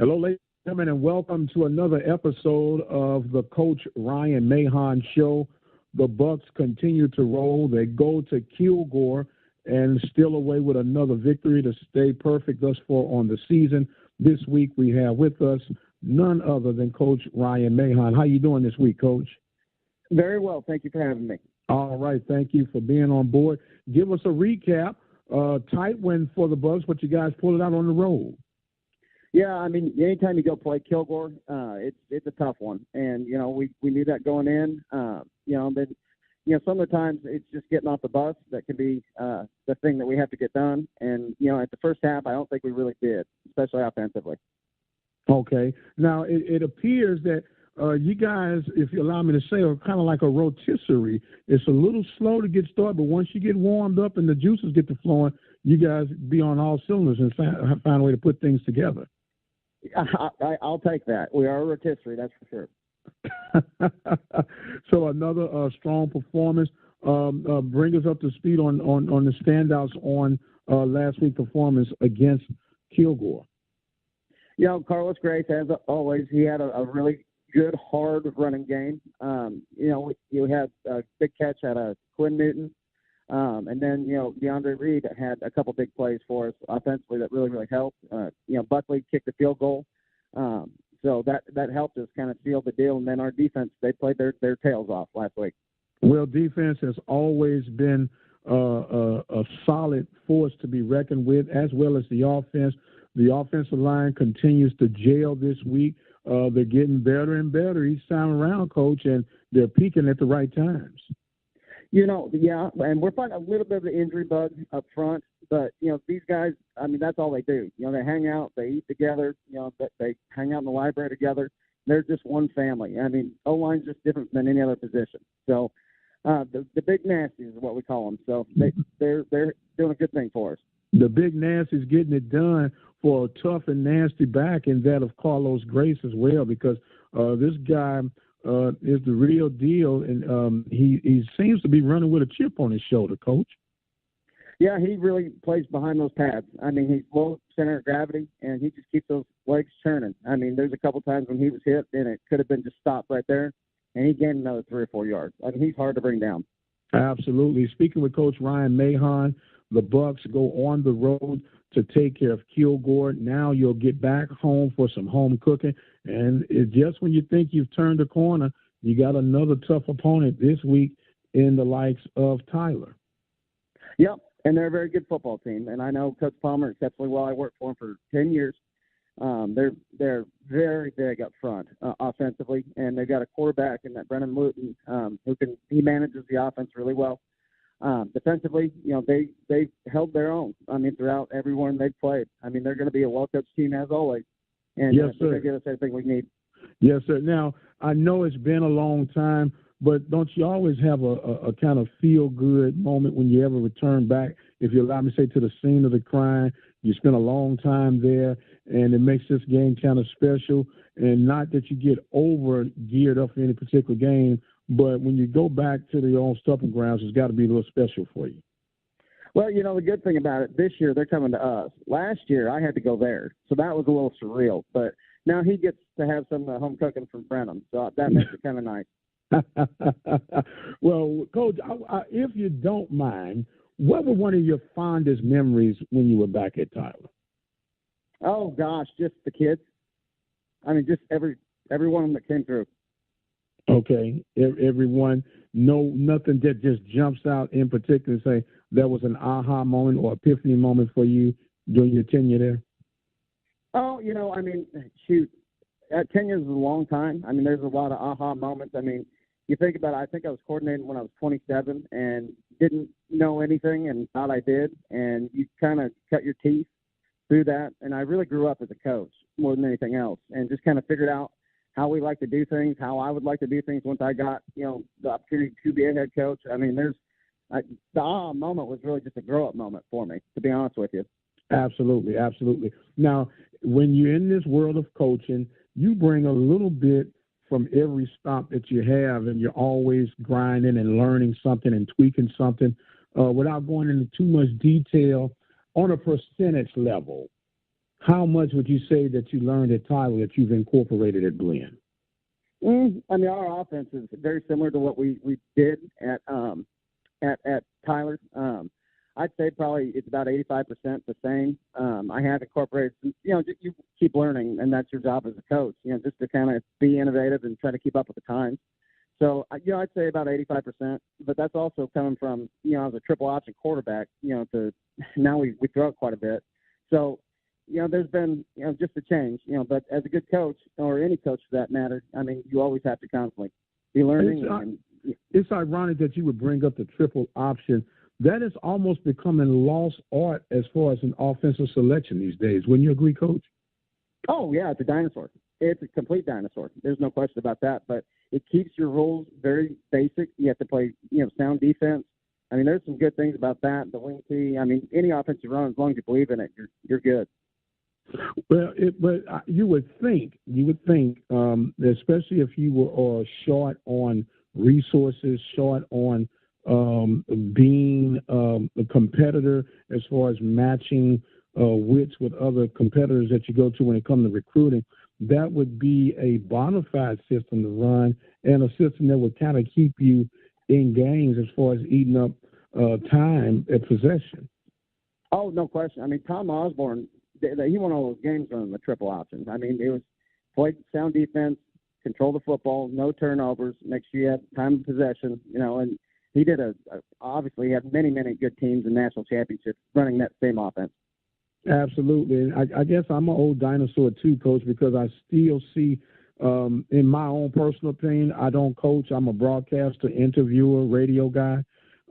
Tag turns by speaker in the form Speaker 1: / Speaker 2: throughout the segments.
Speaker 1: Hello, ladies and gentlemen, and welcome to another episode of the Coach Ryan Mahon Show. The Bucks continue to roll. They go to Kilgore and still away with another victory to stay perfect thus far on the season. This week we have with us none other than Coach Ryan Mahon. How you doing this week, Coach?
Speaker 2: Very well. Thank you for having me.
Speaker 1: All right. Thank you for being on board. Give us a recap. Tight win for the Bucks, but you guys pulled it out on the road.
Speaker 2: Yeah, I mean, anytime you go play Kilgore, it's a tough one, and we knew that going in. Some of the times it's just getting off the bus that can be the thing that we have to get done. And at the first half, I don't think we really did, especially offensively.
Speaker 1: Okay. Now it appears that you guys, if you allow me to say, are kind of like a rotisserie. It's a little slow to get started, but once you get warmed up and the juices get to flowing, you guys be on all cylinders and find a way to put things together.
Speaker 2: I'll take that. We are a rotisserie, that's for
Speaker 1: sure. So another strong performance. Bring us up to speed on the standouts on last week's performance against Kilgore.
Speaker 2: Carlos Grace, as always, he had a really good, hard running game. You had a big catch out of Quinn Newton. And then, DeAndre Reed had a couple big plays for us offensively that really, really helped. Buckley kicked the field goal. So that helped us kind of seal the deal. And then our defense, they played their tails off last week.
Speaker 1: Well, defense has always been a solid force to be reckoned with, as well as the offense. The offensive line continues to gel this week. They're getting better and better each time around, Coach, and they're peaking at the right times.
Speaker 2: Yeah, and we're finding a little bit of the injury bug up front, but, these guys, I mean, that's all they do. They hang out, they eat together, they hang out in the library together. They're just one family. I mean, O-line's just different than any other position. So the big nasties is what we call them. So they're doing a good thing for us. The big
Speaker 1: nasty's getting it done for a tough and nasty back, and that of Carlos Grace as well, because this guy – is the real deal, and he seems to be running with a chip on his shoulder, Coach.
Speaker 2: Yeah, he really plays behind those pads. I mean, he's low center of gravity, and he just keeps those legs churning. I mean, there's a couple times when he was hit, and it could have been just stopped right there, and he gained another 3 or 4 yards. I mean, he's hard to bring down.
Speaker 1: Absolutely. Speaking with Coach Ryan Mahon, the Bucks go on the road to take care of Kilgore. Now you'll get back home for some home cooking. And just when you think you've turned the corner, you got another tough opponent this week in the likes of Tyler.
Speaker 2: Yep, and they're a very good football team. And I know Coach Palmer exceptionally well. I worked for him for 10 years. They're very big up front offensively, and they've got a quarterback in that Brennan Luton he manages the offense really well. Defensively, they held their own. I mean, throughout everyone they've played. I mean, they're going to be a well-coached team as always. And
Speaker 1: yes, sir.
Speaker 2: They give us everything we need.
Speaker 1: Yes, sir. Now, I know it's been a long time, but don't you always have a kind of feel-good moment when you ever return back, if you allow me to say, to the scene of the crime? You spend a long time there, and it makes this game kind of special. And not that you get over-geared up for any particular game, but when you go back to the old stomping grounds, it's got to be a little special for you.
Speaker 2: Well, the good thing about it, this year they're coming to us. Last year I had to go there, so that was a little surreal. But now he gets to have some home cooking from Brenham, so that makes it kind of nice.
Speaker 1: Well, Coach, if you don't mind, what were one of your fondest memories when you were back at Tyler?
Speaker 2: Oh, gosh, just the kids. I mean, just every one of them that came through.
Speaker 1: Okay, everyone. No, nothing that just jumps out in particular. Say that was an aha moment or epiphany moment for you during your tenure there.
Speaker 2: Oh, I mean, shoot, 10 years is a long time. I mean, there's a lot of aha moments. I mean, you think about it, I think I was coordinating when I was 27 and didn't know anything and thought I did, and you kind of cut your teeth through that. And I really grew up as a coach more than anything else, and just kind of figured out how we like to do things, how I would like to do things once I got, the opportunity to be a head coach. I mean, the aha moment was really just a grow-up moment for me, to be honest with you.
Speaker 1: Absolutely, absolutely. Now, when you're in this world of coaching, you bring a little bit from every stop that you have, and you're always grinding and learning something and tweaking something. Without going into too much detail, on a percentage level, how much would you say that you learned at Tyler that you've incorporated at Blinn?
Speaker 2: I mean, our offense is very similar to what we did at Tyler. I'd say probably it's about 85% the same. I have incorporated some, you keep learning, and that's your job as a coach, just to kind of be innovative and try to keep up with the times. So, I'd say about 85%, but that's also coming from, as a triple option quarterback, to now we throw it quite a bit. So, there's been, just a change, but as a good coach, or any coach for that matter, I mean, you always have to constantly be learning.
Speaker 1: It's ironic that you would bring up the triple option. That is almost becoming lost art as far as an offensive selection these days. Wouldn't you agree, Coach?
Speaker 2: Oh, yeah, it's a dinosaur. It's a complete dinosaur. There's no question about that. But it keeps your rules very basic. You have to play, sound defense. I mean, there's some good things about that. The wing tee. I mean, any offensive run, as long as you believe in it, you're good.
Speaker 1: Well, but you would think, especially if you were short on resources, short on being a competitor as far as matching wits with other competitors that you go to when it comes to recruiting, that would be a bona fide system to run and a system that would kind of keep you in games as far as eating up time at possession.
Speaker 2: Oh, no question. I mean, Tom Osborne, he won all those games running the triple options. I mean, it was played sound defense, control the football, no turnovers, make sure you had time of possession, and he did obviously had many, many good teams in national championships running that same offense.
Speaker 1: Absolutely. And I guess I'm an old dinosaur too, Coach, because I still see, in my own personal opinion, I don't coach. I'm a broadcaster, interviewer, radio guy.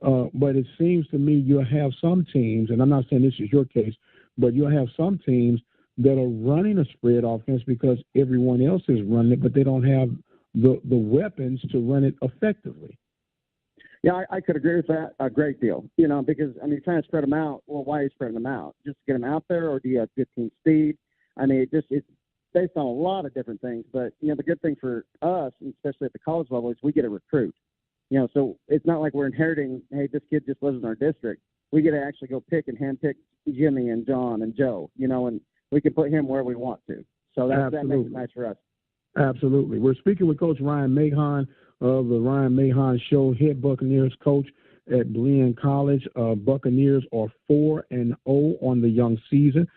Speaker 1: But it seems to me you'll have some teams, and I'm not saying this is your case, but you'll have some teams that are running a spread offense because everyone else is running it, but they don't have the weapons to run it effectively.
Speaker 2: Yeah, I could agree with that a great deal, because, I mean, trying to spread them out, well, why are you spreading them out? Just to get them out there, or do you have good team speed? I mean, it's based on a lot of different things. But, the good thing for us, especially at the college level, is we get a recruit. So it's not like we're inheriting, hey, this kid just lives in our district. We get to actually go pick and handpick Jimmy and John and Joe, and we can put him where we want to. So that makes it nice for us.
Speaker 1: Absolutely. We're speaking with Coach Ryan Mahon of the Ryan Mahon Show, head Buccaneers coach at blinn-college. Buccaneers are 4-0 on the young season.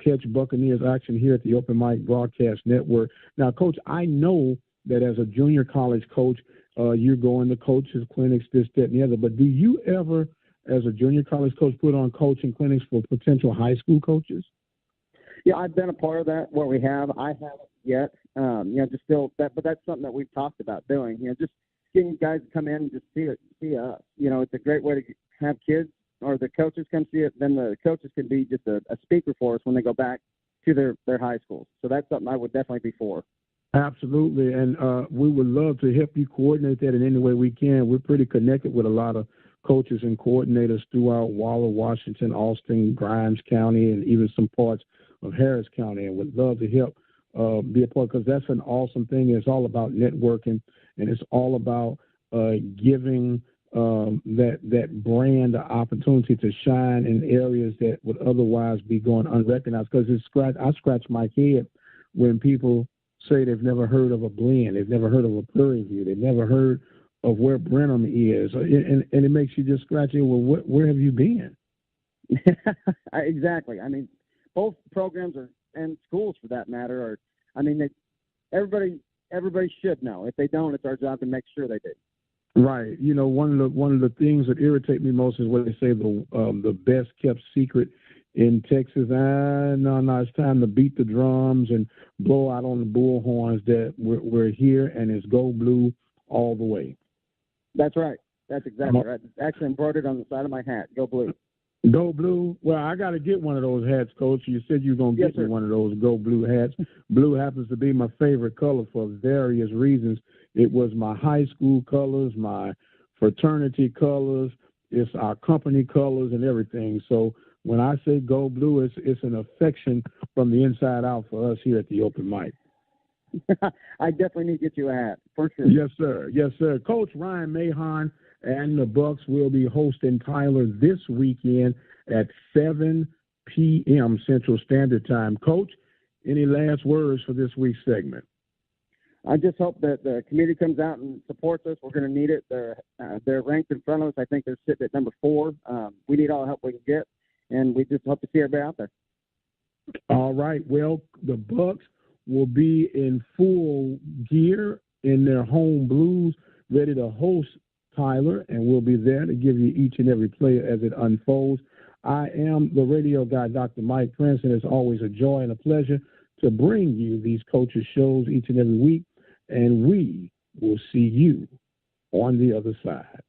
Speaker 1: Catch Buccaneers action here at the Open Mic Broadcast Network. Now, Coach, I know that as a junior college coach, you're going to coaches, clinics, this, that, and the other. But do you ever, as a junior college coach, put on coaching clinics for potential high school coaches?
Speaker 2: Yeah, I've been a part of that. What we have, I haven't yet. Just still that, but that's something that we've talked about doing. Just getting guys to come in and just see us. It's a great way to have kids or the coaches come see it. Then the coaches can be just a speaker for us when they go back to their high schools. So that's something I would definitely be for.
Speaker 1: Absolutely, and we would love to help you coordinate that in any way we can. We're pretty connected with a lot of coaches and coordinators throughout Waller, Washington, Austin, Grimes County, and even some parts of Harris County, and would love to help be a part, because that's an awesome thing. It's all about networking, and it's all about giving that brand the opportunity to shine in areas that would otherwise be going unrecognized. Because I scratch my head when people say they've never heard of a Blinn, they've never heard of a Prairie View, they've never heard of where Brenham is, and it makes you just scratch your, well, where have you been?
Speaker 2: Exactly. I mean, both programs and schools for that matter everybody should know. If they don't, it's our job to make sure they do.
Speaker 1: Right. One of the things that irritate me most is when they say the best kept secret in Texas. No, it's time to beat the drums and blow out on the bullhorns that we're here, and it's go blue all the way.
Speaker 2: That's right. That's exactly right. It's actually embroidered on the side of my hat. Go blue.
Speaker 1: Go blue. Well, I got to get one of those hats, Coach. You said you were going to get me one of those go blue hats. Blue happens to be my favorite color for various reasons. It was my high school colors, my fraternity colors. It's our company colors and everything. So when I say go blue, it's an affection from the inside out for us here at the Open Mic.
Speaker 2: I definitely need to get you a hat, for sure.
Speaker 1: Yes, sir. Yes, sir. Coach Ryan Mahon and the Bucs will be hosting Tyler this weekend at 7 p.m. Central Standard Time. Coach, any last words for this week's segment?
Speaker 2: I just hope that the community comes out and supports us. We're going to need it. They're ranked in front of us. I think they're sitting at number 4. We need all the help we can get, and we just hope to see everybody out there.
Speaker 1: All right. Well, the Bucks will be in full gear in their home blues, ready to host Tyler, and we'll be there to give you each and every play as it unfolds. I am the radio guy, Dr. Mike Prince, and it's always a joy and a pleasure to bring you these coaches shows each and every week, and we will see you on the other side.